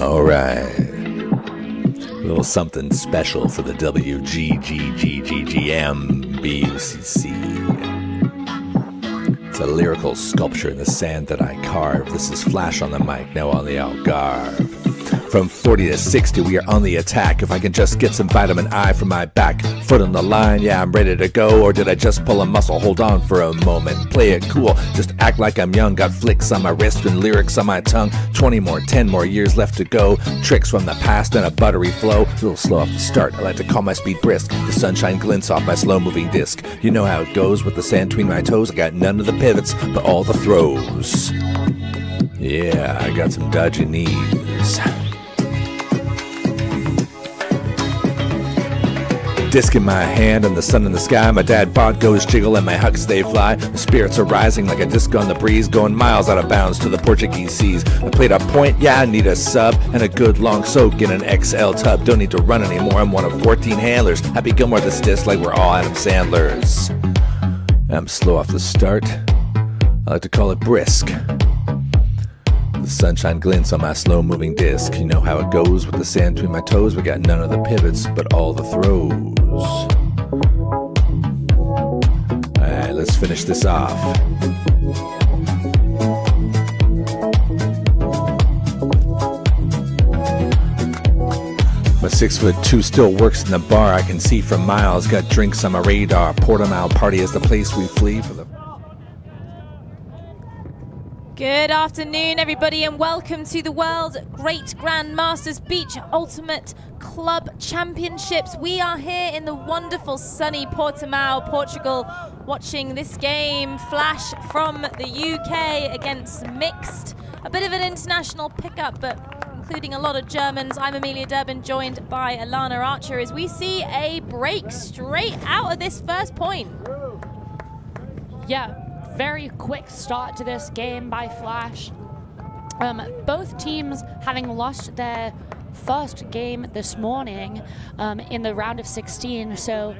All right. A little something special for the WGGGMBUCC. It's a lyrical sculpture in the sand that I carve. This is Flash on the mic, now on the Algarve. From 40 to 60, we are on the attack. If I can just get some vitamin I from my back. Foot on the line, yeah, I'm ready to go. Or did I just pull a muscle? Hold on for a moment. Play it cool, just act like I'm young. Got flicks on my wrist and lyrics on my tongue. 20 more, 10 more years left to go. Tricks from the past and a buttery flow. A little slow off the start, I like to call my speed brisk. The sunshine glints off my slow-moving disc. You know how it goes with the sand between my toes. I got none of the pivots, but all the throws. Yeah, I got some dodgy knees. Disc in my hand and the sun in the sky. My dad bod goes jiggle and my hucks they fly. The spirits are rising like a disc on the breeze, going miles out of bounds to the Portuguese seas. I played a point, yeah, I need a sub and a good long soak in an XL tub. Don't need to run anymore, I'm one of 14 handlers. Happy Gilmore this disc like we're all Adam Sandlers. I'm slow off the start, I like to call it brisk. The sunshine glints on my slow-moving disc. You know how it goes with the sand between my toes. We got none of the pivots, but all the throws. Alright, let's finish this off. My 6'2" still works in the bar. I can see for miles. Got drinks on my radar. Portimão party is the place we flee for the... Good afternoon, everybody, and welcome to the World Great Grand Masters Beach Ultimate Club Championships. We are here in the wonderful sunny Portimão, Portugal, watching this game flash from the UK against Mixxxed. A bit of an international pickup, but including a lot of Germans. I'm Amelia Durbin, joined by Alana Archer, as we see a break straight out of this first point. Yeah. Very quick start to this game by Flash. Both teams having lost their first game this morning in the round of 16. So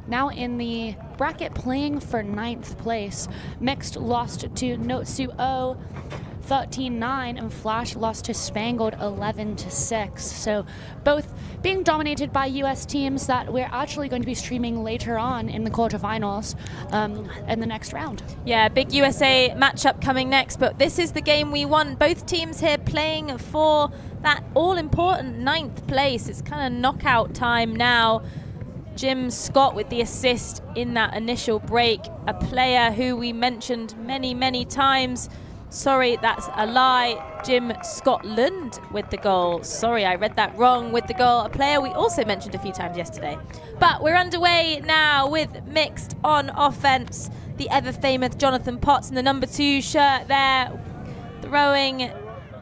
now in the bracket playing for 9th place. Mixxxed lost to Notsu 13-9 and Flash lost to Spangled 11-6. So both being dominated by US teams that we're actually going to be streaming later on in the quarterfinals in the next round. Yeah, big USA matchup coming next, but this is the game we won. Both teams here playing for that all-important 9th place. It's kind of knockout time now. Jim Scott with the assist in that initial break, a player who we mentioned many, many times. Sorry, that's a lie. Jim Scotland with the goal. Sorry, I read that wrong with the goal. A player we also mentioned a few times yesterday. But we're underway now with Mixxxed on offense. The ever-famous Jonathan Potts in the number 2 shirt there, throwing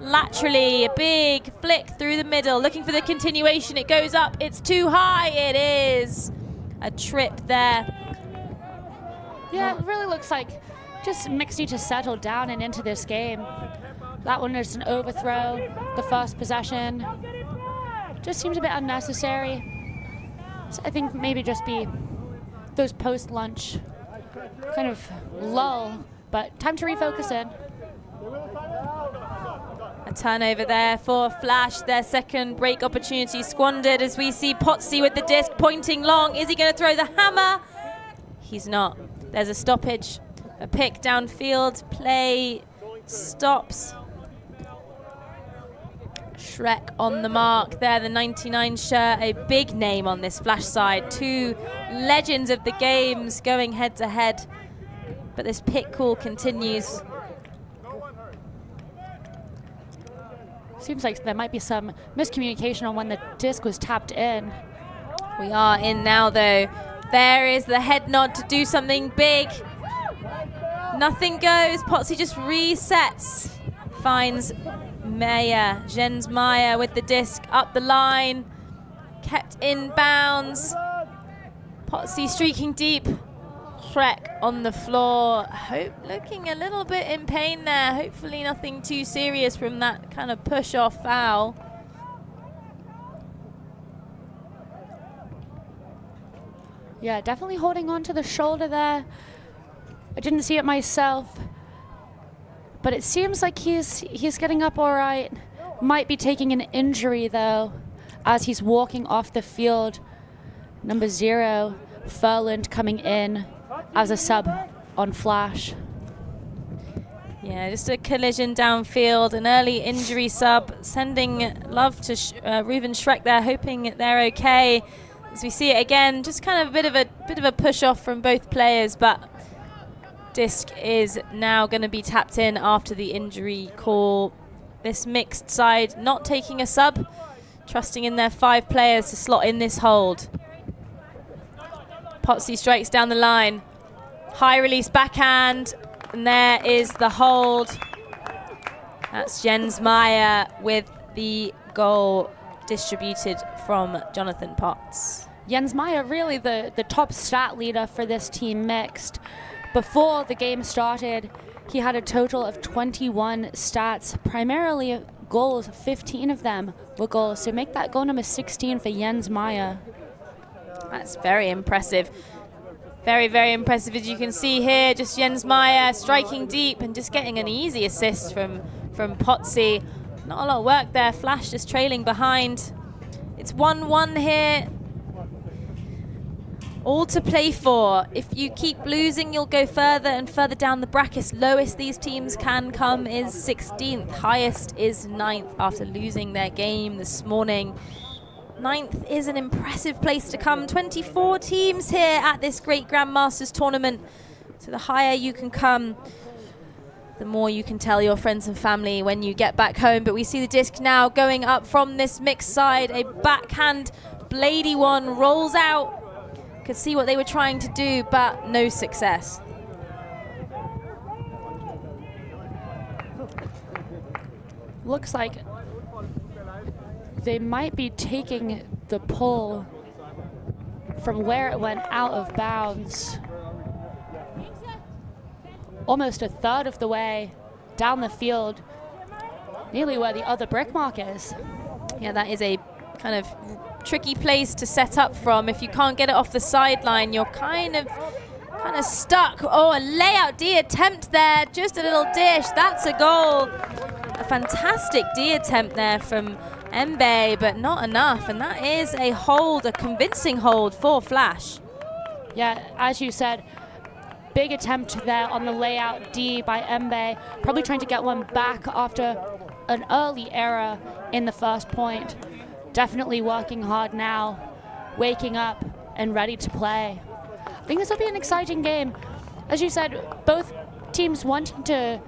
laterally, a big flick through the middle, looking for the continuation. It goes up, it's too high. It is a trip there. Yeah, it really looks like just Mixxxed need to settle down and into this game. That one is an overthrow. The first possession just seems a bit unnecessary. So I think maybe just be those post-lunch kind of lull, but time to refocus in. A turnover there for Flash. Their second break opportunity squandered as we see Potsy with the disc pointing long. Is he going to throw the hammer? He's not. There's a stoppage. A pick downfield, play stops. Shrek on the mark there, the 99 shirt, a big name on this Flash side. 2 legends of the games going head to head. But this pick call continues. Seems like there might be some miscommunication on when the disc was tapped in. We are in now though. There is the head nod to do something big. Nothing goes. Potsy just resets. Finds Meyer. Jens Meyer with the disc up the line. Kept in bounds. Potsy streaking deep. Shrek on the floor. Looking a little bit in pain there. Hopefully nothing too serious from that kind of push-off foul. Yeah, definitely holding on to the shoulder there. I didn't see it myself, but it seems like he's getting up all right. might be taking an injury, though, as he's walking off the field. Number 0, Furland, coming in as a sub on Flash. Yeah, just a collision downfield, an early injury sub, sending love to Reuven Schreck there, hoping they're okay. As we see it again, just kind of a bit of a push off from both players, but disc is now going to be tapped in after the injury call. This mixed side not taking a sub, trusting in their 5 players to slot in this hold. Potsy strikes down the line. High release backhand, and there is the hold. That's Jens Meyer with the goal distributed from Jonathan Potts. Jens Meyer, really the top stat leader for this team mixed. Before the game started, he had a total of 21 stats, primarily goals. 15 of them were goals. So make that goal number 16 for Jens Meyer. That's very impressive. Very, very impressive, as you can see here. Just Jens Meyer striking deep and just getting an easy assist from Potsy. Not a lot of work there. Flash just trailing behind. It's 1-1 here. All to play for. If you keep losing, you'll go further and further down the bracket. Lowest these teams can come is 16th. Highest is 9th after losing their game this morning. 9th is an impressive place to come. 24 teams here at this great Grandmasters tournament. So the higher you can come, the more you can tell your friends and family when you get back home. But we see the disc now going up from this mixed side. A backhand bladey one rolls out. Could see what they were trying to do, but no success. Looks like they might be taking the pull from where it went out of bounds. Almost a third of the way down the field, nearly where the other brick mark is. Yeah, that is a kind of tricky place to set up from. If you can't get it off the sideline, you're kind of stuck. Oh, a layout D attempt there, just a little dish. That's a goal. A fantastic D attempt there from Mbe, but not enough. And that is a hold, a convincing hold for Flash. Yeah, as you said, big attempt there on the layout D by Mbe. Probably trying to get one back after an early error in the first point. Definitely working hard now, waking up and ready to play. I think this will be an exciting game. As you said, both teams wanting to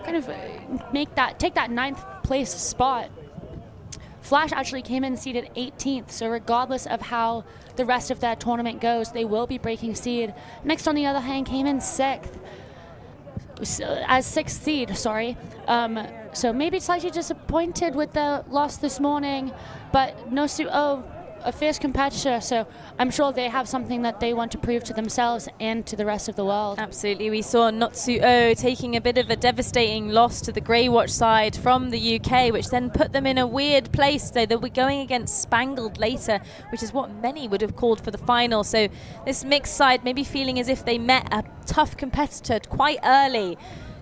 kind of take that 9th place spot. Flash actually came in seeded 18th, so regardless of how the rest of that tournament goes, they will be breaking seed. Mixxed, on the other hand, came in 6th, as 6th seed, sorry. So maybe slightly disappointed with the loss this morning, but Nosuo, a fierce competitor, so I'm sure they have something that they want to prove to themselves and to the rest of the world. Absolutely. We saw Notsuo taking a bit of a devastating loss to the Greywatch side from the UK, which then put them in a weird place. So they'll be going against Spangled later, which is what many would have called for the final. So this mixed side maybe feeling as if they met a tough competitor quite early.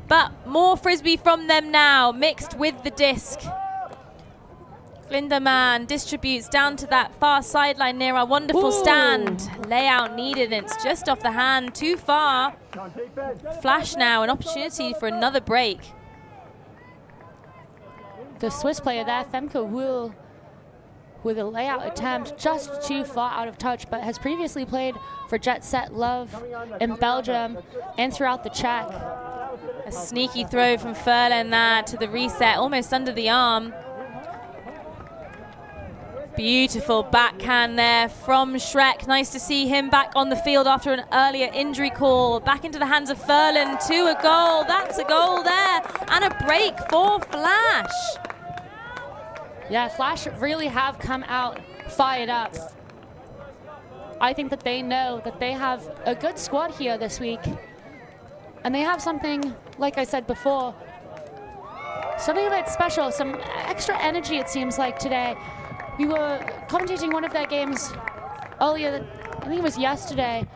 But more Frisbee from them now, mixed with the disc. Glinderman distributes down to that far sideline near our wonderful stand. Layout needed, and it's just off the hand, too far. Flash now, an opportunity for another break. The Swiss player there, Femke Wuhl, with a layout attempt just too far out of touch, but has previously played for Jet Set Love in Belgium and throughout the Czech. A sneaky throw from Furlan there to the reset, almost under the arm. Beautiful backhand there from Schreck. Nice to see him back on the field after an earlier injury call. Back into the hands of Furlan to a goal. That's a goal there. And a break for Flash. Yeah, Flash really have come out fired up. I think that they know that they have a good squad here this week. And they have something, like I said before, something a bit special, some extra energy it seems like today. We were commentating one of their games earlier, I think it was yesterday,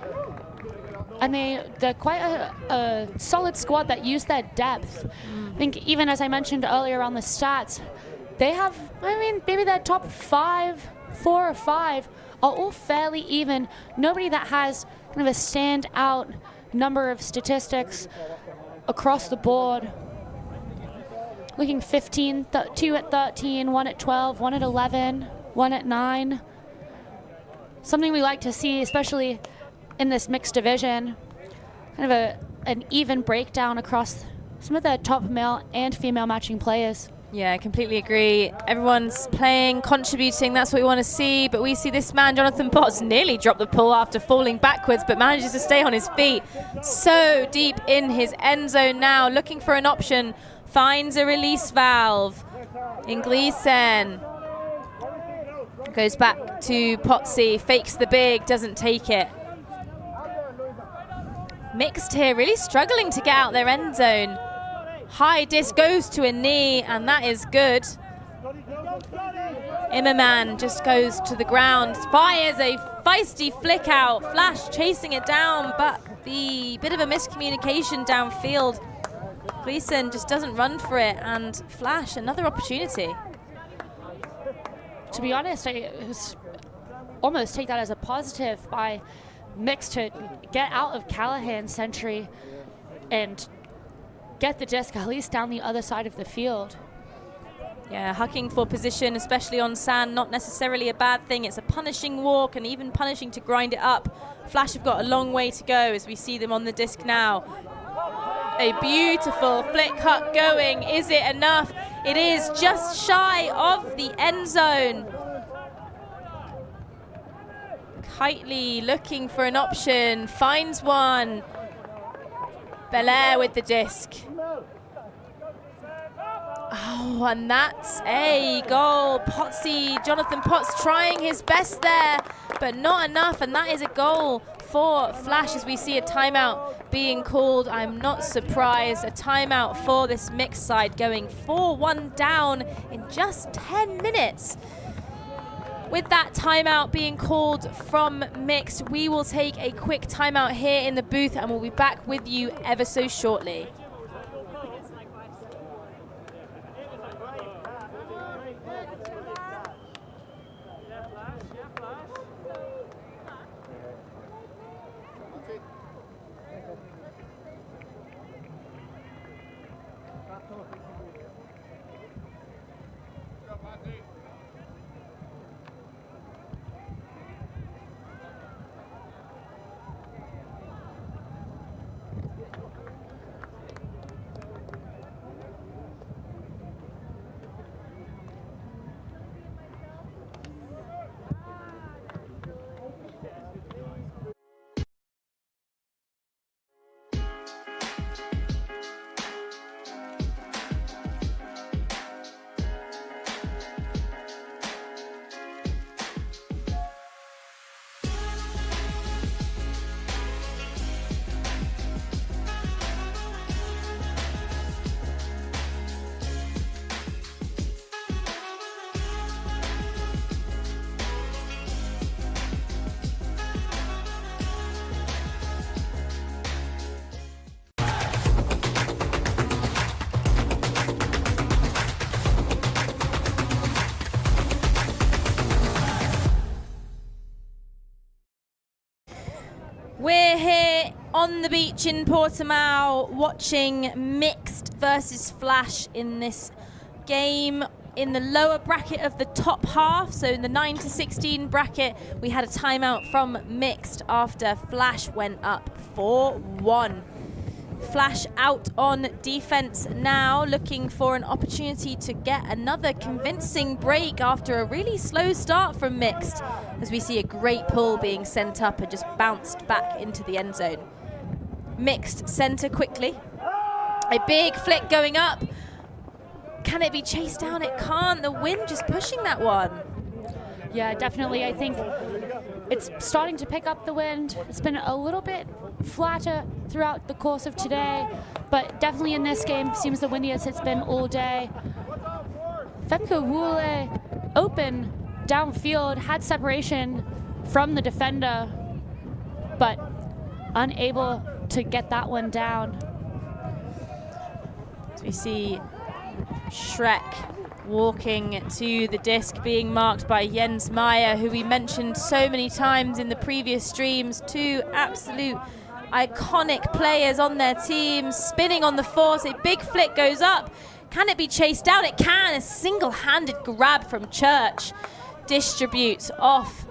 and they're quite a solid squad that used their depth. I think even as I mentioned earlier on the stats, they have, I mean, maybe their top 4 or 5 are all fairly even. Nobody that has kind of a standout number of statistics across the board. Looking 15, 2 at 13, 1 at 12, 1 at 11, 1 at 9. Something we like to see, especially in this mixed division. Kind of an even breakdown across some of the top male and female matching players. Yeah, I completely agree. Everyone's playing, contributing, that's what we want to see. But we see this man, Jonathan Potts, nearly drop the pull after falling backwards, but manages to stay on his feet. So deep in his end zone now, looking for an option. Finds a release valve in Gleason. Goes back to Potsy, fakes the big, doesn't take it. Mixxxed here, really struggling to get out their end zone. High disc goes to a knee, and that is good. Immerman just goes to the ground, fires a feisty flick out. Flash chasing it down, but the bit of a miscommunication downfield. Gleason just doesn't run for it, and Flash, another opportunity. To be honest, I almost take that as a positive by Mixxxed to get out of Callahan's century and get the disc at least down the other side of the field. Yeah, hucking for position, especially on sand, not necessarily a bad thing. It's a punishing walk and even punishing to grind it up. Flash have got a long way to go as we see them on the disc now. A beautiful flick huck going. Is it enough? It is just shy of the end zone. Kitely looking for an option, finds one. Belair with the disc. Oh, and that's a goal. Potsy, Jonathan Potts trying his best there, but not enough, and that is a goal for Flash as we see a timeout being called. I'm not surprised. A timeout for this Mixxxed side, going 4-1 down in just 10 minutes. With that timeout being called from Mixxxed, we will take a quick timeout here in the booth, and we'll be back with you ever so shortly. We're here on the beach in Portimão watching Mixxxed versus Flash in this game in the lower bracket of the top half. So in the 9 to 16 bracket, we had a timeout from Mixxxed after Flash went up 4-1. Flash out on defense now, looking for an opportunity to get another convincing break after a really slow start from Mixxxed, as we see a great pull being sent up and just bounced back into the end zone. Mixxxed center quickly. A big flick going up. Can it be chased down? It can't. The wind just pushing that one. Yeah, definitely. I think it's starting to pick up the wind. It's been a little bit flatter throughout the course of today, but definitely in this game seems the windiest it's been all day. Femke Wule open downfield, had separation from the defender, but unable to get that one down. So we see Shrek walking to the disc, being marked by Jens Meyer, who we mentioned so many times in the previous streams. Two absolute iconic players on their team, spinning on the force. A big flick goes up. Can it be chased down? It can. A single-handed grab from Church. Distributes off.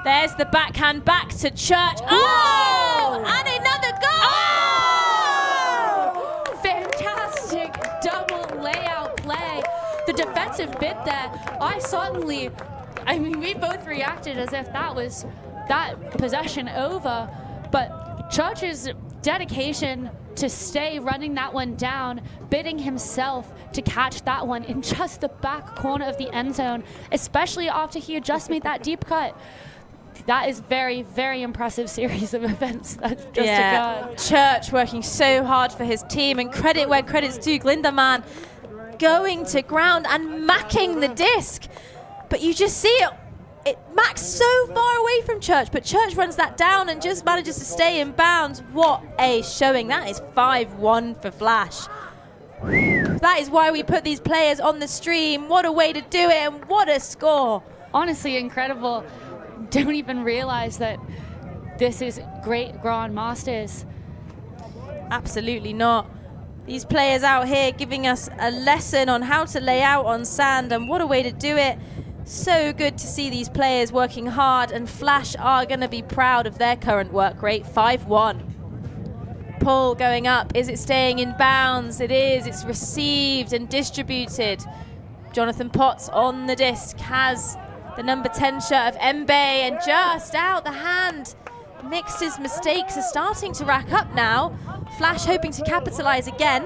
There's the backhand back to Church. Oh! And another goal! Oh! Fantastic double layout play. The defensive bid there, I mean, we both reacted as if that was that possession over, but Church's dedication to stay running that one down, bidding himself to catch that one in just the back corner of the end zone, especially after he had just made that deep cut. That is very, very impressive series of events that just occurred. Church working so hard for his team, and credit where credit's due. Glinderman going to ground and macking the disc, but you just see it macks so far away from Church, but Church runs that down and just manages to stay in bounds. What a showing. That is 5-1 for Flash. That is why we put these players on the stream. What a way to do it, and what a score. Honestly, incredible. Don't even realize that this is great Grand Masters. Absolutely not. These players out here giving us a lesson on how to lay out on sand, and what a way to do it. So good to see these players working hard, and Flash are going to be proud of their current work rate. 5-1. Pull going up. Is it staying in bounds? It is. It's received and distributed. Jonathan Potts on the disc has the number 10 shirt of Mbe, and just out the hand. Mixxxed's mistakes are starting to rack up now. Flash hoping to capitalize again.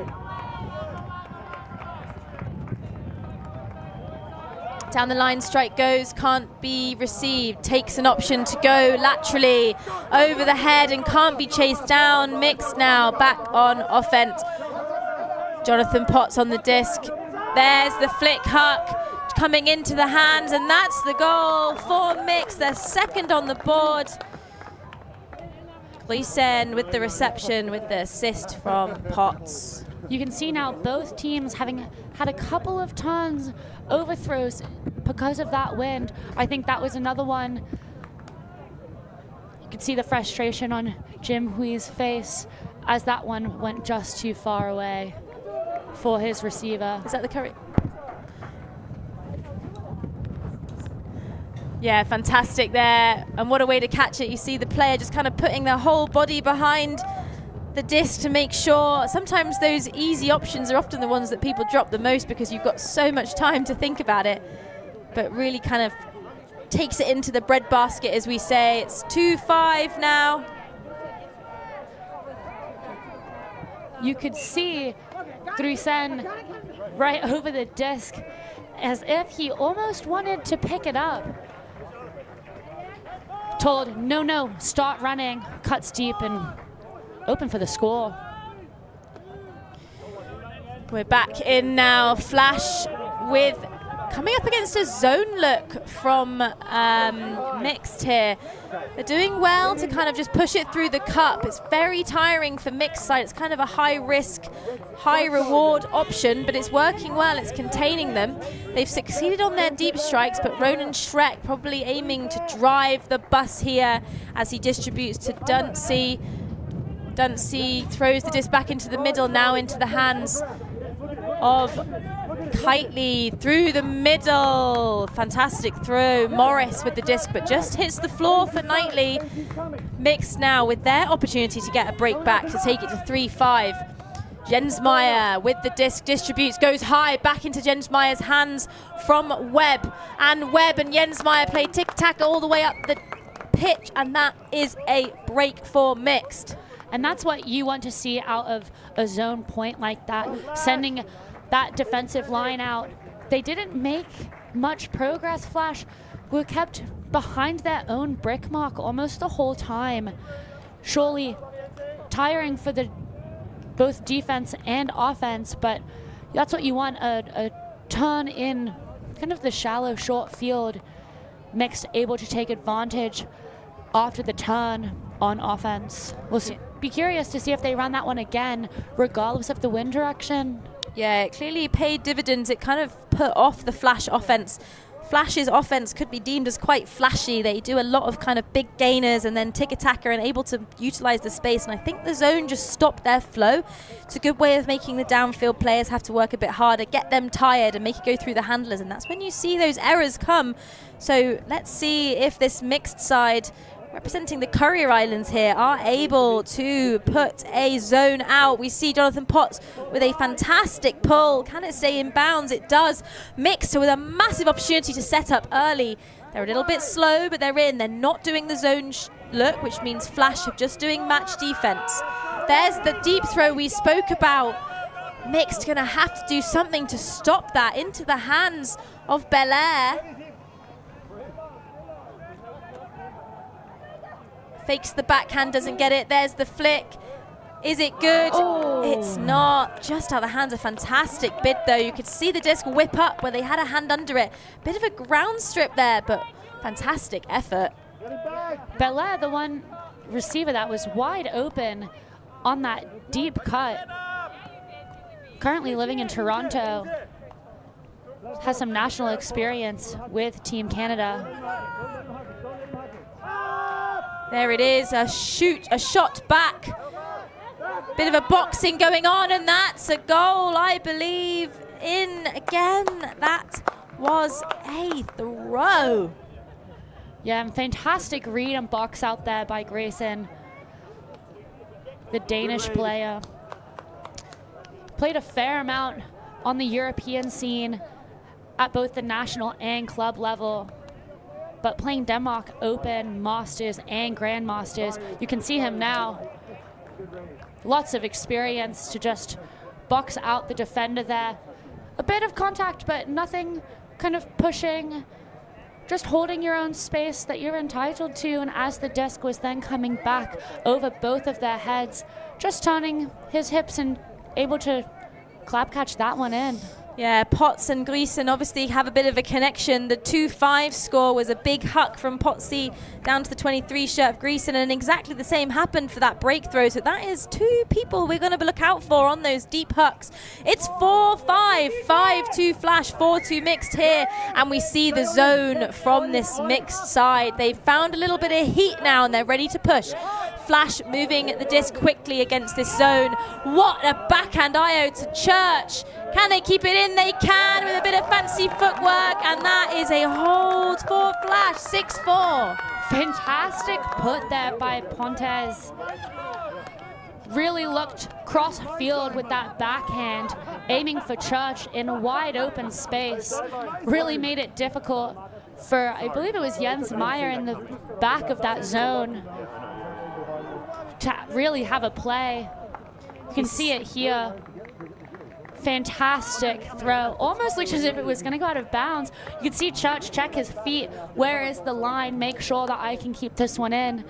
Down the line, strike goes, can't be received. Takes an option to go laterally over the head and can't be chased down. Mixxxed now back on offense. Jonathan Potts on the disc. There's the flick huck coming into the hands, and that's the goal for Mixxxed. They're second on the board. Gleason with the reception, with the assist from Potts. You can see now both teams having had a couple of turns, overthrows because of that wind. I think that was another one. You could see the frustration on Jim Hui's face as that one went just too far away for his receiver. Is that the curry? Yeah, fantastic there. And what a way to catch it. You see the player just kind of putting their whole body behind the disc to make sure. Sometimes those easy options are often the ones that people drop the most because you've got so much time to think about it. But really kind of takes it into the breadbasket, as we say. It's 2-5 now. You could see Drusen right over the disc as if he almost wanted to pick it up. Told, no, start running, cuts deep and open for the score. We're back in now. Flash with coming up against a zone look from Mixxxed here. They're doing well to kind of just push it through the cup. It's very tiring for Mixxxed side. It's kind of a high risk, high reward option, but it's working well. It's containing them. They've succeeded on their deep strikes, but Ronan Schreck probably aiming to drive the bus here as he distributes to Dunsey. Dunsey throws the disc back into the middle, now into the hands of Kitely through the middle. Fantastic throw. Morris with the disc, but just hits the floor for Knightley. Mixxxed now with their opportunity to get a break back to take it to 3-5. Jensmeyer with the disc distributes, goes high, back into Jensmeyer's hands from Webb. And Webb and Jensmeyer play tic-tac all the way up the pitch, and that is a break for Mixxxed. And that's what you want to see out of a zone point like that, sending that defensive line out. They didn't make much progress, Flash. Were kept behind their own brick mark almost the whole time. Surely tiring for the both defense and offense, but that's what you want, a turn in kind of the shallow, short field. Mixxxed able to take advantage after the turn on offense. We'll be curious to see if they run that one again, regardless of the wind direction. Yeah, it clearly paid dividends. It kind of put off the Flash offense. Flash's offense could be deemed as quite flashy. They do a lot of kind of big gainers and then tick attacker and able to utilize the space. And I think the zone just stopped their flow. It's a good way of making the downfield players have to work a bit harder, get them tired and make it go through the handlers. And that's when you see those errors come. So let's see if this mixed side, representing the Courier Islands here, are able to put a zone out. We see Jonathan Potts with a fantastic pull. Can it stay in bounds? It does. Mixxxed with a massive opportunity to set up early. They're a little bit slow, but they're in. They're not doing the zone look, which means Flash are just doing match defense. There's the deep throw we spoke about. Mixxxed gonna have to do something to stop that into the hands of Belair. Fakes the backhand, doesn't get it. There's the flick. Is it good? Oh. It's not. Just out of the hands. A fantastic bid, though. You could see the disc whip up where they had a hand under it. Bit of a ground strip there, but fantastic effort. Belair, the one receiver that was wide open on that deep cut. Currently living in Toronto. Has some national experience with Team Canada. There it is, a shot back. Bit of a boxing going on, and that's a goal, I believe, in again. That was a throw. Yeah, fantastic read and box out there by Grayson, the Danish player. Played a fair amount on the European scene at both the national and club level. But playing Denmark Open, Masters, and Grandmasters, you can see him now. Lots of experience to just box out the defender there. A bit of contact, but nothing kind of pushing. Just holding your own space that you're entitled to. And as the disc was then coming back over both of their heads, just turning his hips and able to clap catch that one in. Yeah, Potts and Grayson obviously have a bit of a connection. The 2-5 score was a big huck from Potsy down to the 23 shirt of Grayson, and exactly the same happened for that breakthrow. So that is two people we're going to look out for on those deep hucks. It's 4-5, 5-2 Flash, 4-2 Mixxxed here, and we see the zone from this Mixxxed side. They've found a little bit of heat now, and they're ready to push. Flash moving the disc quickly against this zone. What a backhand IO to Church. Can they keep it in? They can with a bit of fancy footwork, and that is a hold for Flash, 6-4. Fantastic put there by Pontes. Really looked cross field with that backhand, aiming for Church in a wide open space. Really made it difficult for, I believe it was Jens Meyer in the back of that zone to really have a play. You can see it here. Fantastic throw. Almost looks as if it was going to go out of bounds. You can see Church check his feet. Where is the line? Make sure that I can keep this one in.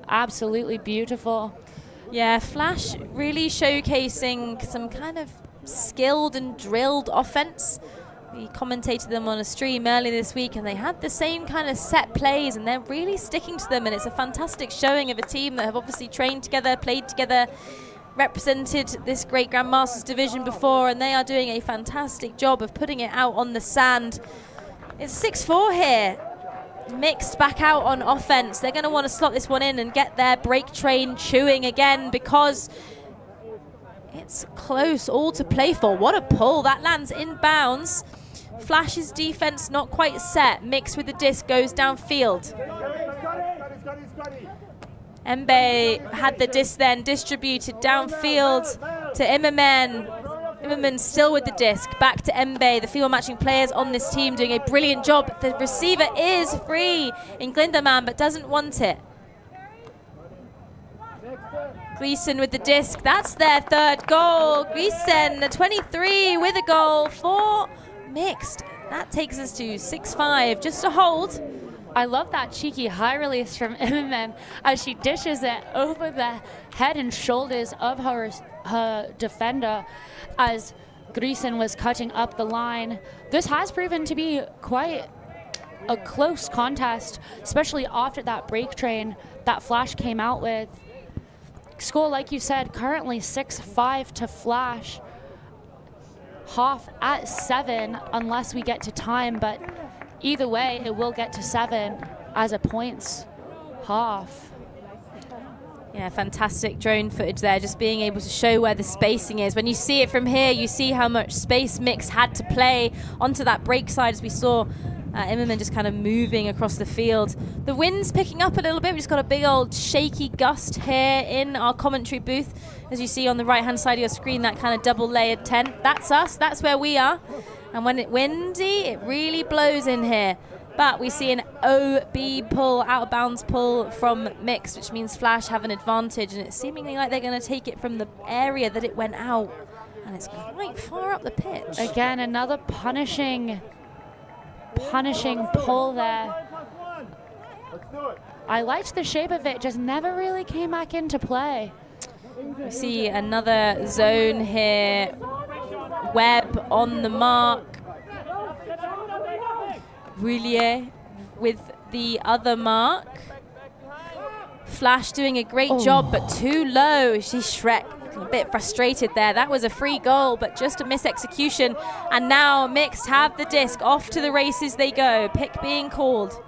Absolutely beautiful. Yeah, Flash really showcasing some kind of skilled and drilled offense. We commentated them on a stream earlier this week, and they had the same kind of set plays, and they're really sticking to them, and it's a fantastic showing of a team that have obviously trained together, played together, represented this great Grandmasters division before, and they are doing a fantastic job of putting it out on the sand. It's 6-4 here. Mixxxed back out on offense. They're going to want to slot this one in and get their break train chewing again, because it's close, all to play for. What a pull. That lands in bounds. Flash's defense not quite set. Mixxxed with the disc goes downfield. Mbe had the disc then distributed downfield to Immerman. Immerman still with the disc. Back to Mbe. The female matching players on this team doing a brilliant job. The receiver is free in Glinderman, but doesn't want it. Gleason with the disc. That's their third goal. Gleason, the 23 with a goal for Mixxxed. That takes us to 6-5. Just a hold. I love that cheeky high release from Immerman as she dishes it over the head and shoulders of her defender as Gleason was cutting up the line. This has proven to be quite a close contest, especially after that break train that Flash came out with. Score, like you said, currently 6-5 to Flash. half at 7 unless we get to time, but either way, it will get to 7 as a points half. Yeah, fantastic drone footage there, just being able to show where the spacing is. When you see it from here, you see how much space Mixxxed had to play onto that break side, as we saw Immerman just kind of moving across the field. The wind's picking up a little bit. We just got a big old shaky gust here in our commentary booth. As you see on the right-hand side of your screen, that kind of double-layered tent. That's us. That's where we are. And when it's windy, it really blows in here. But we see an OB pull, out of bounds pull from Mixxxed, which means Flash have an advantage. And it's seemingly like they're going to take it from the area that it went out. And it's quite far up the pitch. Again, another punishing pull there. I liked the shape of it, just never really came back into play. We see another zone here. Webb on the mark. Roulier with the other mark. Flash doing a great job, but too low. She's Shrek. A bit frustrated there. That was a free goal, but just a mis-execution. And now Mixxxed have the disc. Off to the races they go. Pick being called.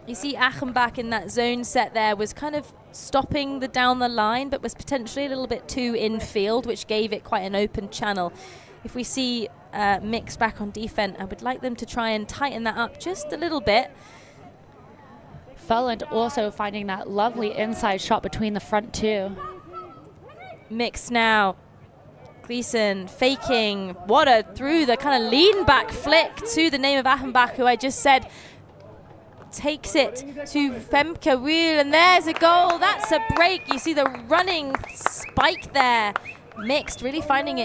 You see Achenbach in that zone set there was kind of stopping the down the line, but was potentially a little bit too in-field, which gave it quite an open channel. If we see Mixxxed back on defense, I would like them to try and tighten that up just a little bit. Felland also finding that lovely inside shot between the front two. Mixxxed now. Gleason faking. What through the kind of lean back flick to the name of Achenbach, who I just said takes it to Femke Wheel, and there's a goal. That's a break. You see the running spike there. Mixxxed really finding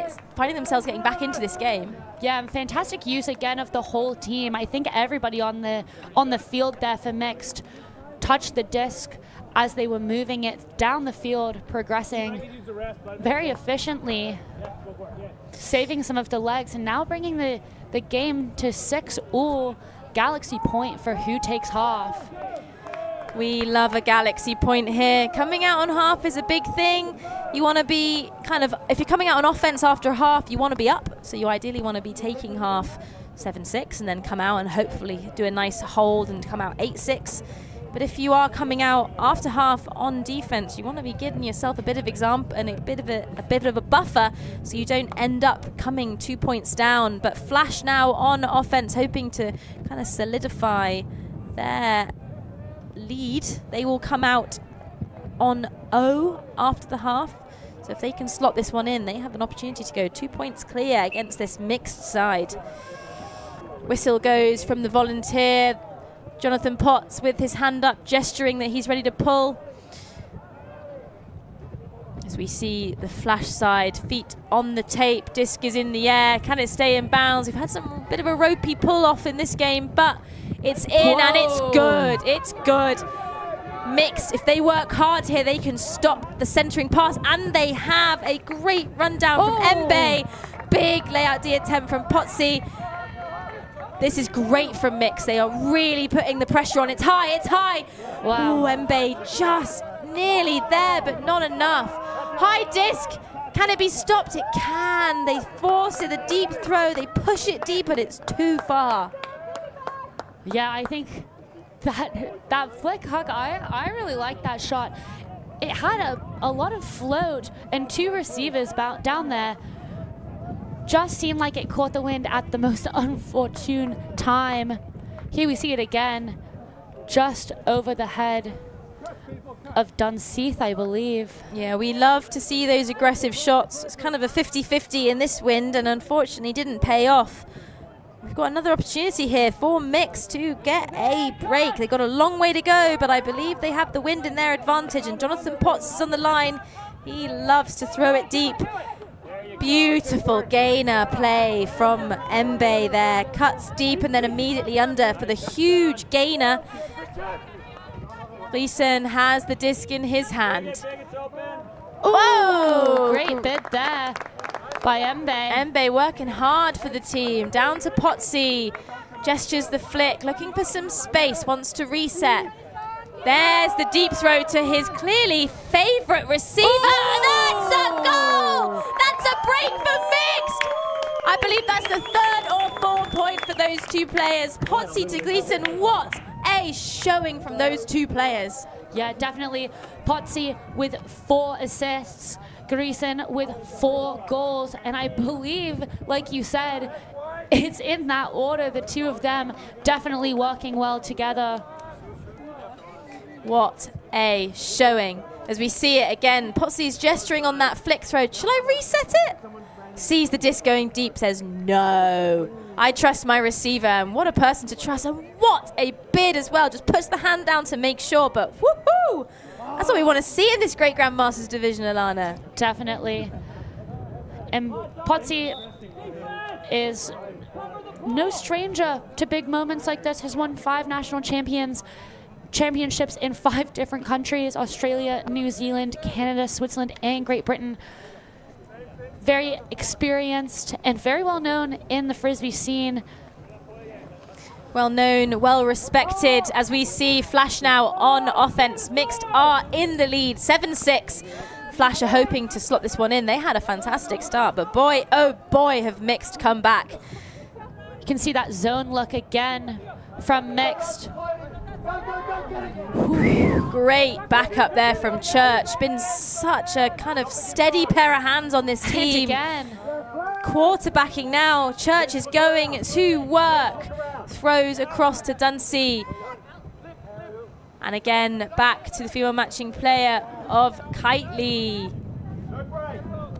themselves getting back into this game. Yeah, and fantastic use again of the whole team. I think everybody on the field there for Mixxxed touched the disc as they were moving it down the field, progressing very efficiently, saving some of the legs, and now bringing the game to 6-all. Galaxy point for who takes half. We love a Galaxy point here. Coming out on half is a big thing. You want to be if you're coming out on offense after half, you want to be up. So you ideally want to be taking half 7-6 and then come out and hopefully do a nice hold and come out 8-6. But if you are coming out after half on defense, you want to be giving yourself a bit of example and a bit of a buffer, so you don't end up coming 2 points down. But Flash now on offense, hoping to kind of solidify their lead. They will come out on 0 after the half. So if they can slot this one in, they have an opportunity to go 2 points clear against this Mixxxed side. Whistle goes from the volunteer. Jonathan Potts with his hand up, gesturing that he's ready to pull. As we see the Flash side, feet on the tape, disc is in the air. Can it stay in bounds? We've had some bit of a ropey pull off in this game, but it's in. Whoa. And it's good. It's good. Mixxxed, if they work hard here, they can stop the centering pass, and they have a great rundown from Mbe. Big layout D attempt from Potsy. This is great from Mixxxed. They are really putting the pressure on. It's high, it's high. Wow. Ooh, Mbe just nearly there, but not enough. High disc. Can it be stopped? It can. They force it, a deep throw. They push it deep, but it's too far. Yeah, I think that flick hook, I really like that shot. It had a lot of float, and 2 receivers down there. Just seemed like it caught the wind at the most unfortunate time. Here we see it again, just over the head of Dunseith, I believe. Yeah, we love to see those aggressive shots. It's kind of a 50-50 in this wind, and unfortunately didn't pay off. We've got another opportunity here for Mixxxed to get a break. They've got a long way to go, but I believe they have the wind in their advantage, and Jonathan Potts is on the line. He loves to throw it deep. Beautiful gainer play from Mbe there. Cuts deep and then immediately under for the huge gainer. Gleason has the disc in his hand. Oh, great bid there by Mbe. Mbe working hard for the team. Down to Potsy. Gestures the flick, looking for some space, wants to reset. There's the deep throw to his clearly favorite receiver. That's a goal! break for Mixxxed! I believe that's the 3rd or 4th point for those two players. Potsy to Gleason, what a showing from those two players. Yeah, definitely. Potsy with 4 assists, Gleason with 4 goals, and I believe, like you said, it's in that order, the two of them definitely working well together. What a showing. As we see it again, Potsy's gesturing on that flick throw. Shall I reset it? Sees the disc going deep, says no. I trust my receiver, and what a person to trust, and what a bid as well. Just puts the hand down to make sure, but woohoo! That's what we want to see in this Great Grandmasters division, Alana. Definitely. And Potsy is no stranger to big moments like this, has won 5 national championships in 5 different countries: Australia, New Zealand, Canada, Switzerland, and Great Britain. Very experienced and very well known in the Frisbee scene. Well known, well respected, as we see Flash now on offense. Mixxxed are in the lead, 7-6. Flash are hoping to slot this one in. They had a fantastic start, but boy, oh boy, have Mixxxed come back. You can see that zone look again from Mixxxed. Great backup there from Church. Been such a kind of steady pair of hands on this team. And again. Quarterbacking now. Church is going to work. Throws across to Dunsey. And again, back to the female matching player of Kitely.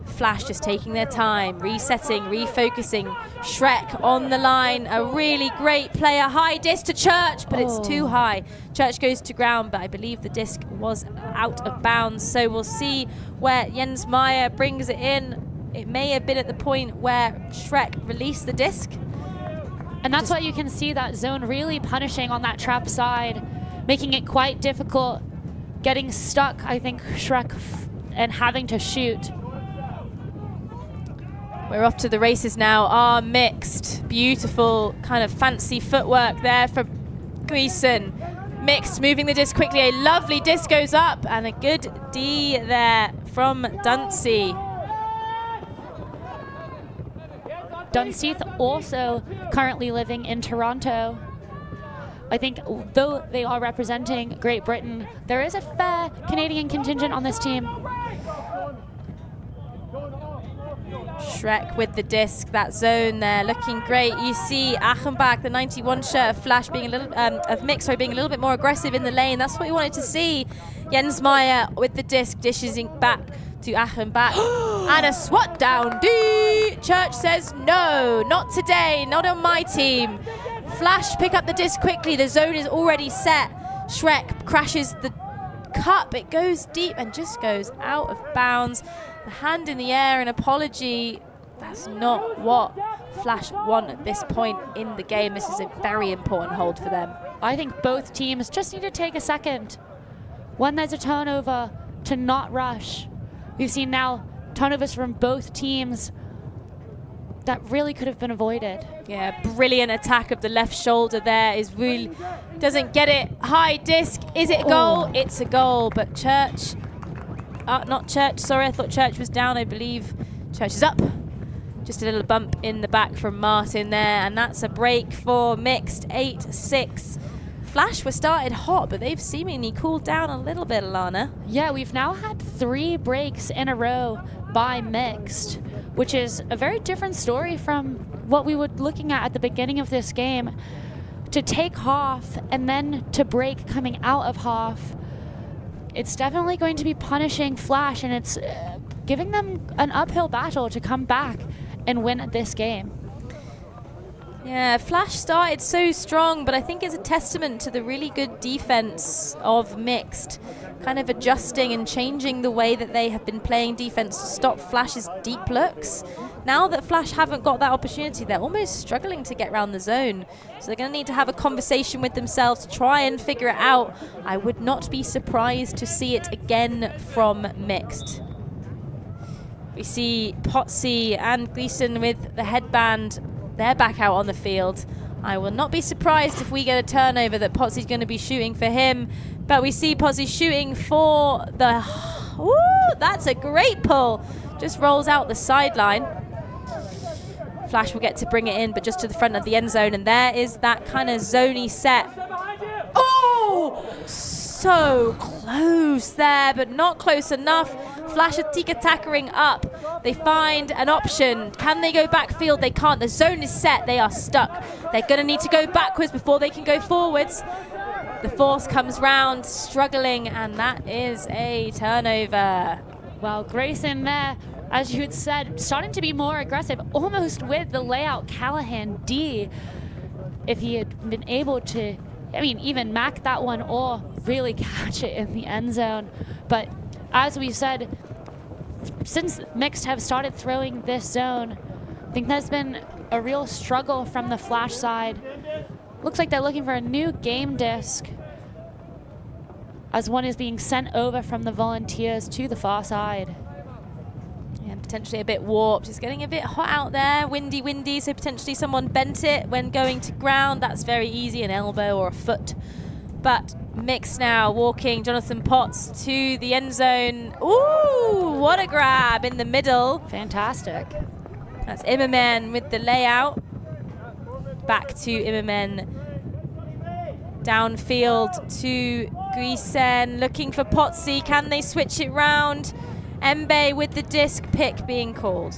Flash just taking their time, resetting, refocusing. Shrek on the line, a really great player. High disc to Church, but it's too high. Church goes to ground, but I believe the disc was out of bounds. So we'll see where Jens Meyer brings it in. It may have been at the point where Shrek released the disc. And that's why you can see that zone really punishing on that trap side, making it quite difficult, getting stuck, I think, Shrek, and having to shoot. We're off to the races now. Are Mixxxed. Beautiful kind of fancy footwork there for Gleason. Mixxxed moving the disc quickly. A lovely disc goes up, and a good D there from Dunsey. Dunseith also currently living in Toronto. I think though they are representing Great Britain, there is a fair Canadian contingent on this team. Shrek with the disc, that zone there looking great. You see Achenbach, the 91 shirt of Flash being a little of Mixxxed being a little bit more aggressive in the lane. That's what we wanted to see. Jens Meyer with the disc, dishes back to Achenbach. And a swat down D. Church says no, not today, not on my team. Flash pick up the disc quickly. The zone is already set. Shrek crashes the cup. It goes deep and just goes out of bounds. The hand in the air, an apology. That's not what Flash want at this point in the game. This is a very important hold for them. I think both teams just need to take a second when there's a turnover to not rush. We've seen now turnovers from both teams that really could have been avoided. Yeah, brilliant attack of the left shoulder there is really, doesn't get it. High disc, is it a goal? It's a goal, but Church, not Church, sorry, I thought Church was down, I believe. Church is up. Just a little bump in the back from Martin there, and that's a break for Mixxxed, 8-6. Flash were started hot, but they've seemingly cooled down a little bit, Alana. Yeah, we've now had 3 breaks in a row by Mixxxed, which is a very different story from what we were looking at the beginning of this game. To take half and then to break coming out of half, it's definitely going to be punishing Flash, and it's giving them an uphill battle to come back and win this game. Yeah, Flash started so strong, but I think it's a testament to the really good defense of Mixxxed, kind of adjusting and changing the way that they have been playing defense to stop Flash's deep looks. Now that Flash haven't got that opportunity, they're almost struggling to get around the zone. So they're going to need to have a conversation with themselves to try and figure it out. I would not be surprised to see it again from Mixxxed. We see Potsy and Gleason with the headband. They're back out on the field. I will not be surprised if we get a turnover that Potsy's going to be shooting for him. But we see Potsy shooting for the... Ooh, that's a great pull. Just rolls out the sideline. Flash will get to bring it in, but just to the front of the end zone. And there is that kind of zoney set. Oh, so close there, but not close enough. Flash are tiki-tackering up. They find an option. Can they go backfield? They can't. The zone is set. They are stuck. They're going to need to go backwards before they can go forwards. The force comes round, struggling, and that is a turnover. Well, Grayson there, as you had said, starting to be more aggressive, almost with the layout Callahan D. If he had been able to, I mean, even mac that one or really catch it in the end zone. But as we said, since Mixxxed have started throwing this zone, I think there's been a real struggle from the Flash side. Looks like they're looking for a new game disc, as one is being sent over from the Volunteers to the far side. And potentially a bit warped. It's getting a bit hot out there, windy, so potentially someone bent it when going to ground. That's very easy, an elbow or a foot. But Mixxxed now walking Jonathan Potts to the end zone. Ooh, what a grab in the middle. Fantastic. That's Immerman with the layout. Back to Immerman. Downfield to Grisen, looking for Potsy. Can they switch it round? Mbe with the disc, pick being called.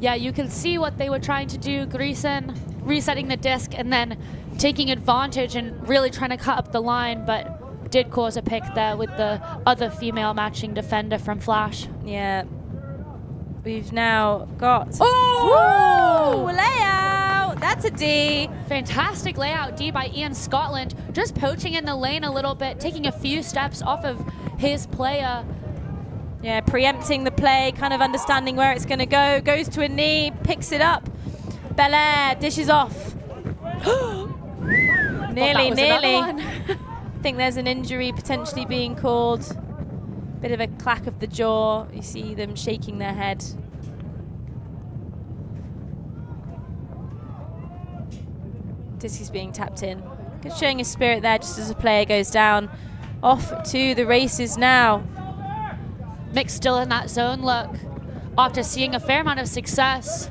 Yeah, you can see what they were trying to do. Grisen resetting the disc and then taking advantage and really trying to cut up the line, but did cause a pick there with the other female matching defender from Flash. Yeah. We've now got... Oh! Layout! That's a D. Fantastic layout D by Ian Scotland. Just poaching in the lane a little bit, taking a few steps off of his player. Yeah, preempting the play, kind of understanding where it's going to go. Goes to a knee, picks it up. Belair dishes off. Nearly. I think there's an injury potentially being called. Bit of a clack of the jaw. You see them shaking their head. Disc is being tapped in. Good showing his spirit there just as a player goes down. Off to the races now. Mixxxed still in that zone look after seeing a fair amount of success.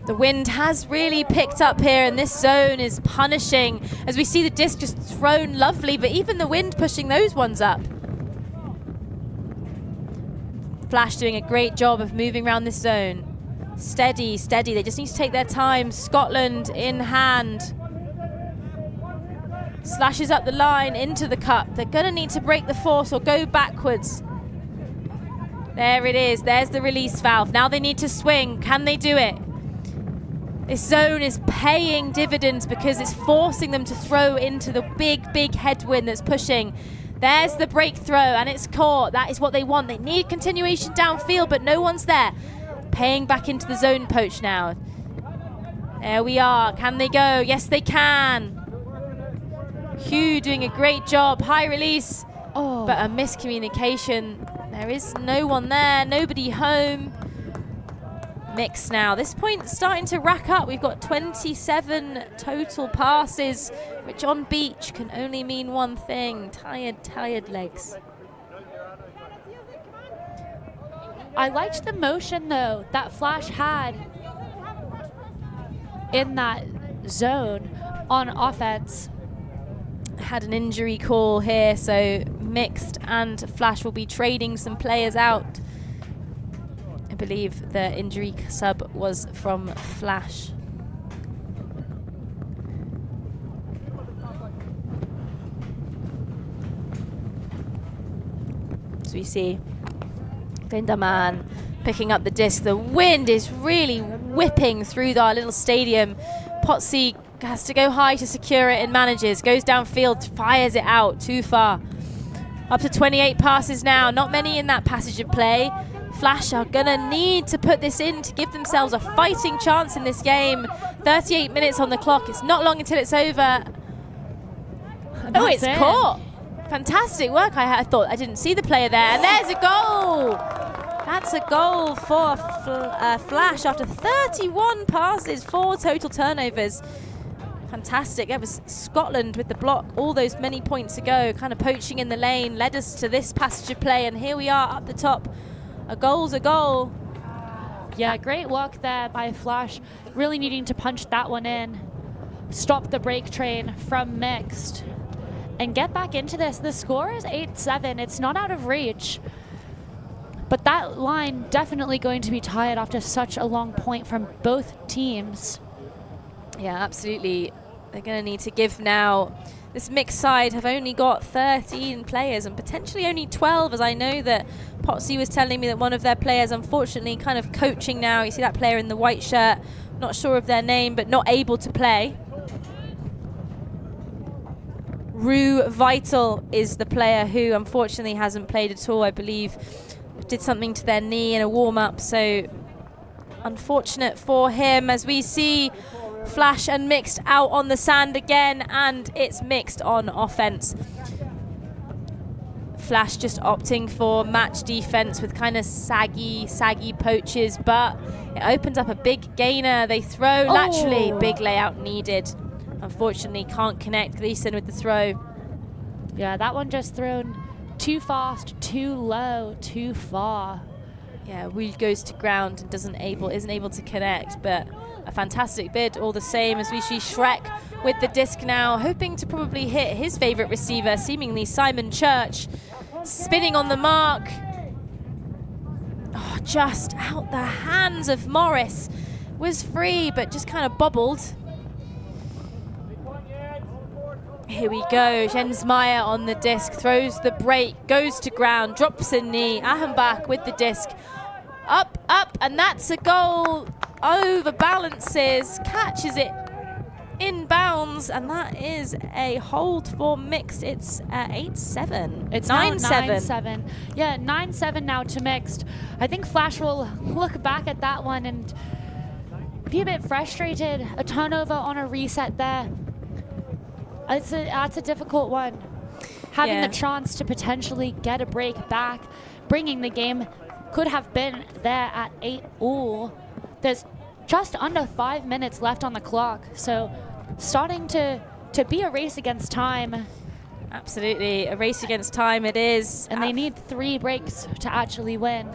The wind has really picked up here, and this zone is punishing as we see the disc just thrown lovely, but even the wind pushing those ones up. Flash doing a great job of moving around this zone. Steady. They just need to take their time. Scotland in hand. Slashes up the line into the cup. They're going to need to break the force or go backwards. There it is. There's the release valve. Now they need to swing. Can they do it? This zone is paying dividends because it's forcing them to throw into the big headwind that's pushing. There's the breakthrow, and it's caught. That is what they want. They need continuation downfield, but no one's there. Paying back into the zone poach now. There we are. Can they go? Yes, they can. Hugh doing a great job. High release, but a miscommunication. There is no one there. Nobody home. Mixxxed now. This point starting to rack up. We've got 27 total passes, which on beach can only mean one thing. Tired legs. I liked the motion, though, that Flash had in that zone on offense. Had an injury call here, so Mixxxed and Flash will be trading some players out. I believe the injury sub was from Flash. So we see Glindaman picking up the disc. The wind is really whipping through our little stadium. Potsy has to go high to secure it and manages. Goes downfield, fires it out too far. Up to 28 passes now. Not many in that passage of play. Flash are going to need to put this in to give themselves a fighting chance in this game. 38 minutes on the clock. It's not long until it's over. Oh, it's caught. Fantastic work. I thought I didn't see the player there. And there's a goal. That's a goal for Flash after 31 passes, 4 total turnovers. Fantastic. That was Scotland with the block all those many points ago, kind of poaching in the lane, led us to this passage of play, and here we are up the top A goal's a goal. Yeah, great work there by Flash. Really needing to punch that one in. Stop the break train from Mixxxed. And get back into this. The score is 8-7. It's not out of reach. But that line definitely going to be tied after such a long point from both teams. Yeah, absolutely. They're going to need to give now. This mixed side have only got 13 players and potentially only 12, as I know that Potsy was telling me that one of their players, unfortunately, kind of coaching now. You see that player in the white shirt, not sure of their name, but not able to play. Rue Vital is the player who unfortunately hasn't played at all, I believe. Did something to their knee in a warm-up, so unfortunate for him as we see Flash and Mixxxed out on the sand again, and it's Mixxxed on offense. Flash just opting for match defense with kind of saggy poaches, but it opens up a big gainer. They throw laterally, big layout needed. Unfortunately, can't connect Gleason with the throw. Yeah, that one just thrown too fast, too low, too far. Yeah, Wheat goes to ground and isn't able to connect, but a fantastic bid all the same as we see Shrek with the disc now, hoping to probably hit his favorite receiver, seemingly Simon Church, spinning on the mark. Oh, just out the hands of Morris. Was free, but just kind of bobbled. Here we go, Jens Meyer on the disc, throws the break, goes to ground, drops a knee, Ahenbach with the disc. Up, and that's a goal. Overbalances, catches it in bounds, and that is a hold for Mixxxed. It's 8-7. It's 9-7. Yeah, 9-7 now to Mixxxed. I think Flash will look back at that one and be a bit frustrated. A turnover on a reset there. That's a difficult one. Having the chance to potentially get a break back, bringing the game, could have been there at 8-all. There's just under 5 minutes left on the clock, so starting to be a race against time. Absolutely, a race against time it is. And they need 3 breaks to actually win.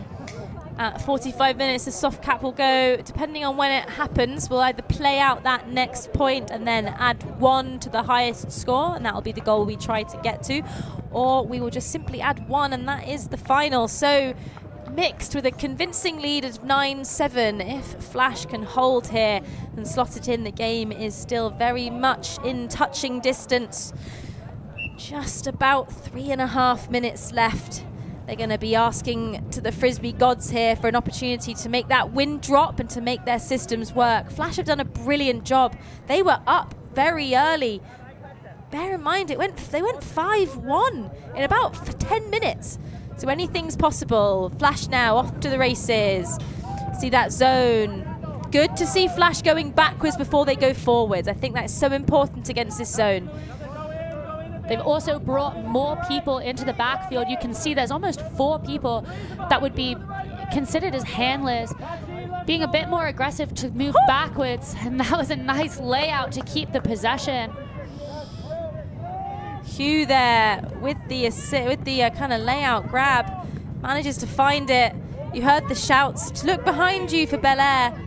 At 45 minutes, the soft cap will go, depending on when it happens, we'll either play out that next point and then add 1 to the highest score, and that will be the goal we try to get to, or we will just simply add 1, and that is the final. So Mixxxed with a convincing lead of 9-7. If Flash can hold here and slot it in, the game is still very much in touching distance. Just about 3.5 minutes left. They're going to be asking to the Frisbee gods here for an opportunity to make that win drop and to make their systems work. Flash have done a brilliant job. They were up very early. Bear in mind, they went 5-1 in about 10 minutes. So anything's possible. Flash now off to the races. See that zone. Good to see Flash going backwards before they go forwards. I think that's so important against this zone. They've also brought more people into the backfield. You can see there's almost 4 people that would be considered as handlers, being a bit more aggressive to move backwards, and that was a nice layout to keep the possession. Hugh there with the kind of layout grab, manages to find it. You heard the shouts to look behind you for Bel Air.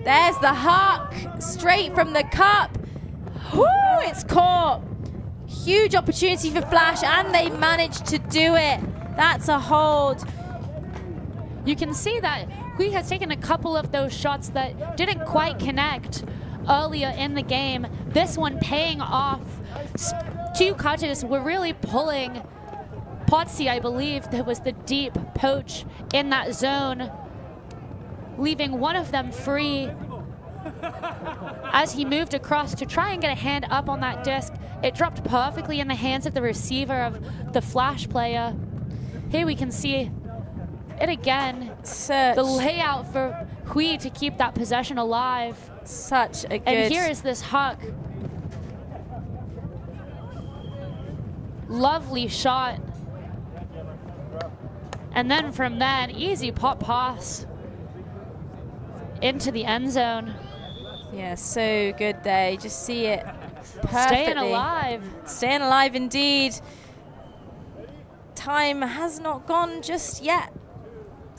There's the huck straight from the cup. Woo, it's caught. Huge opportunity for Flash, and they managed to do it. That's a hold. You can see that Hui has taken a couple of those shots that didn't quite connect earlier in the game. This one paying off. 2 cutters were really pulling Potsy. I believe there was the deep poach in that zone, leaving one of them free. As he moved across to try and get a hand up on that disc, it dropped perfectly in the hands of the receiver of the Flash player. Here we can see it again. The layout for Hui to keep that possession alive. Such a good... And here is this huck. Lovely shot. And then from there, an easy pop pass into the end zone. Yeah, so good there. You just see it perfectly. Staying alive. Staying alive indeed. Time has not gone just yet.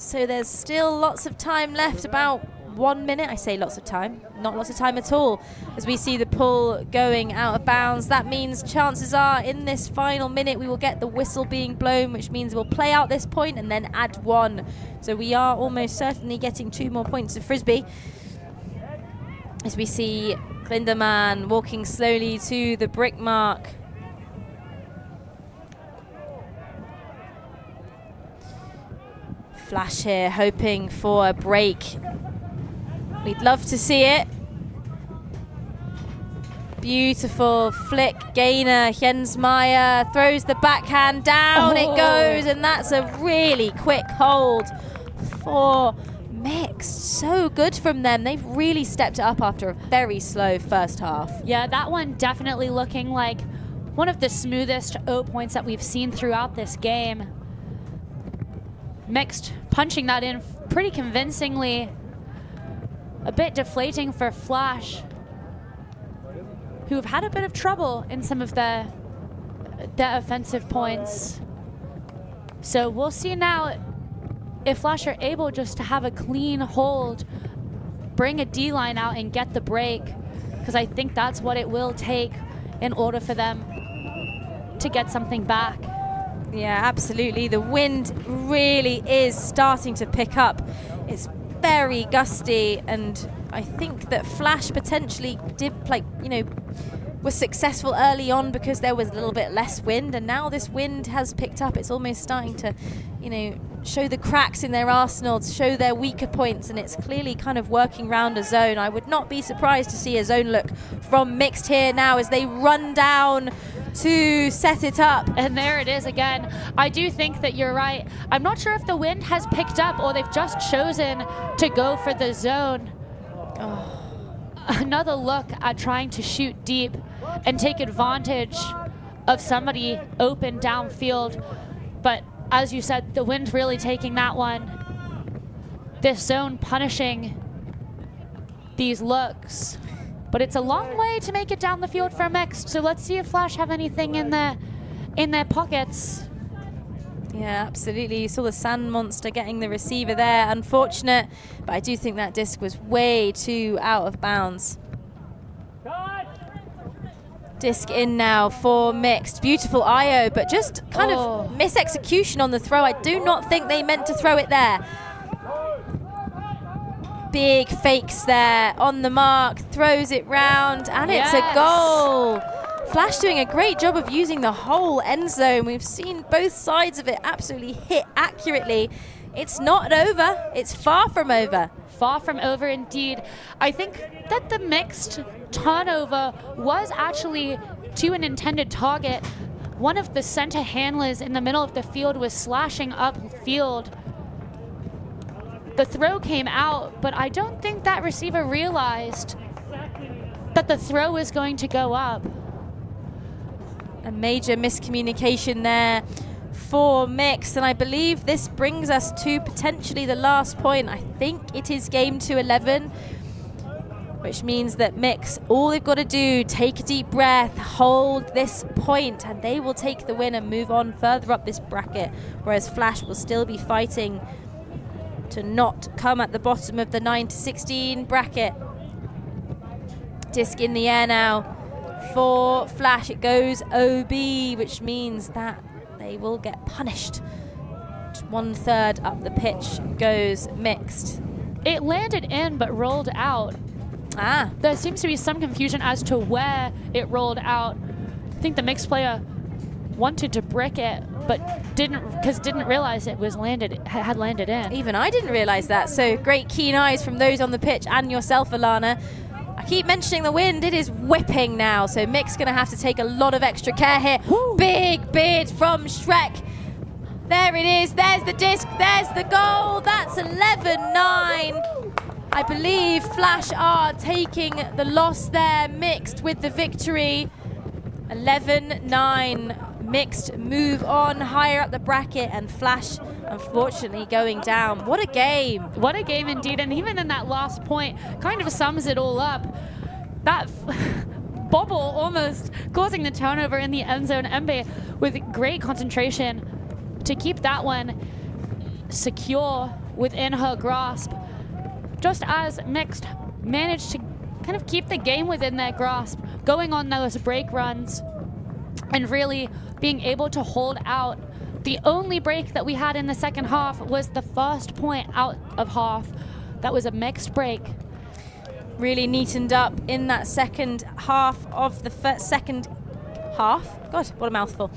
So there's still lots of time left, about 1 minute. I say lots of time, not lots of time at all, as we see the pull going out of bounds. That means chances are in this final minute we will get the whistle being blown, which means we'll play out this point and then add 1. So we are almost certainly getting 2 more points of Frisbee. As we see Glinderman walking slowly to the brick mark. Flash here, hoping for a break. We'd love to see it. Beautiful flick gainer. Jensmeyer throws the backhand down. It goes, and that's a really quick hold for Mixxxed. So good from them. They've really stepped it up after a very slow first half. Yeah, that one definitely looking like one of the smoothest O points that we've seen throughout this game. Mixxxed punching that in pretty convincingly. A bit deflating for Flash, who have had a bit of trouble in some of their offensive points. So we'll see now if Flash are able just to have a clean hold, bring a D-line out and get the break, because I think that's what it will take in order for them to get something back. Yeah, absolutely. The wind really is starting to pick up. It's very gusty, and I think that Flash potentially did was successful early on because there was a little bit less wind, and now this wind has picked up. It's almost starting to, show the cracks in their arsenal, to show their weaker points, and it's clearly kind of working round a zone. I would not be surprised to see a zone look from Mixxxed here now as they run down to set it up. And there it is again. I do think that you're right. I'm not sure if the wind has picked up or they've just chosen to go for the zone. Another look at trying to shoot deep and take advantage of somebody open downfield. But as you said, the wind really taking that one. This zone punishing these looks. But it's a long way to make it down the field for Mixxxed, so let's see if Flash have anything in their pockets. Yeah, absolutely. You saw the sand monster getting the receiver there. Unfortunate, but I do think that disc was way too out of bounds. Disc in now for Mixxxed. Beautiful IO, but just kind of misexecution on the throw. I do not think they meant to throw it there. Big fakes there on the mark, throws it round, and it's a goal. Flash doing a great job of using the whole end zone. We've seen both sides of it absolutely hit accurately. It's not over. It's far from over. Far from over indeed. I think that the Mixxxed turnover was actually to an intended target. One of the center handlers in the middle of the field was slashing upfield. The throw came out, but I don't think that receiver realized that the throw was going to go up. A major miscommunication there for Mixxxed, and I believe this brings us to potentially the last point. I think it is game to 11, which means that Mixxxed, all they've got to do, take a deep breath, hold this point, and they will take the win and move on further up this bracket, whereas Flash will still be fighting to not come at the bottom of the 9 to 16 bracket. Disc in the air now for Flash. It goes OB, which means that they will get punished. 1/3 up the pitch goes Mixxxed. It landed in but rolled out. There seems to be some confusion as to where it rolled out. I think the Mixxxed player wanted to brick it, but didn't realize it was had landed in. Even I didn't realize that. So great keen eyes from those on the pitch and yourself, Alana. I keep mentioning the wind. It is whipping now, so Mixxxed going to have to take a lot of extra care here. Woo. Big bid from Shrek. There it is. There's the disc. There's the goal. That's 11-9. I believe Flash are taking the loss there. Mixxxed with the victory. 11-9. Mixxxed move on higher up the bracket, and Flash unfortunately going down. What a game. What a game indeed. And even in that last point, kind of sums it all up. That bobble almost causing the turnover in the end zone. Embe with great concentration to keep that one secure within her grasp. Just as Mixxxed managed to kind of keep the game within their grasp, going on those break runs and really being able to hold out. The only break that we had in the second half was the first point out of half. That was a mixed break. Really neatened up in that second half of the second half. God, what a mouthful.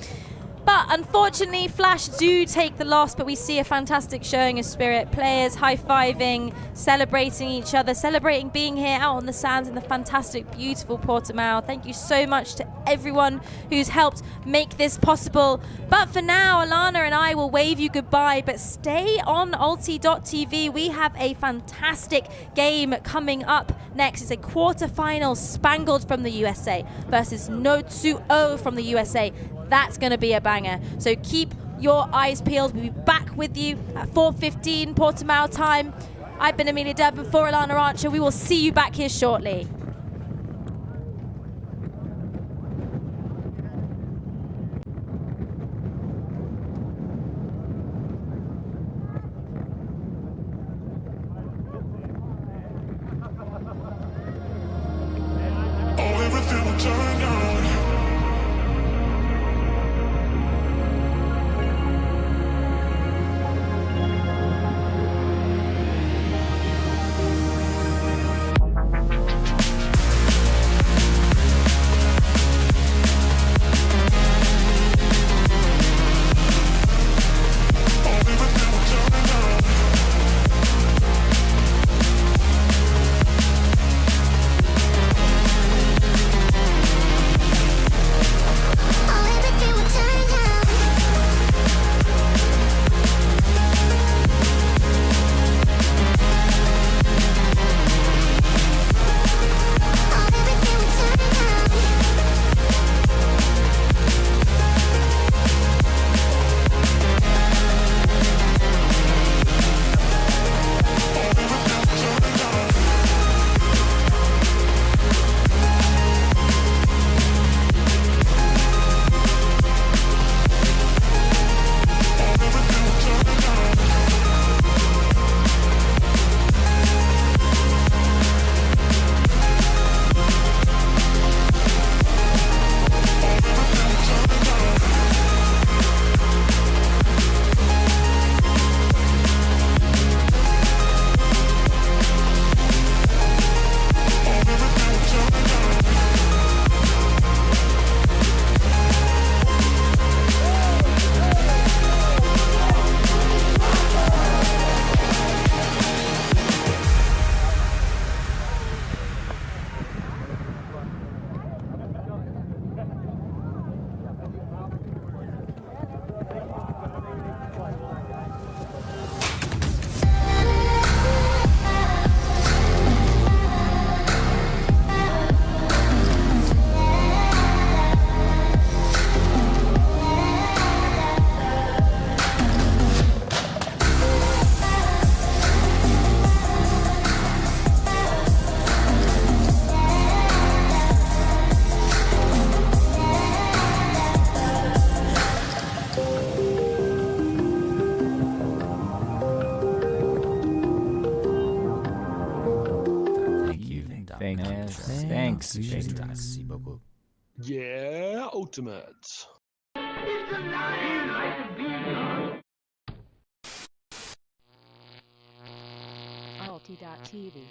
But unfortunately, Flash do take the loss, but we see a fantastic showing of spirit. Players high-fiving, celebrating each other, celebrating being here out on the sands in the fantastic, beautiful Portimão. Thank you so much to everyone who's helped make this possible. But for now, Alana and I will wave you goodbye, but stay on ULTI.TV. We have a fantastic game coming up next. It's a quarterfinal, Spangled from the USA versus Notsuo from the USA. That's going to be a banger. So keep your eyes peeled. We'll be back with you at 4:15 Portimão time. I've been Amelia Durbin for Alana Archer. We will see you back here shortly. Thanks. Merci beaucoup. Yeah, ultimate. ULTI.TV.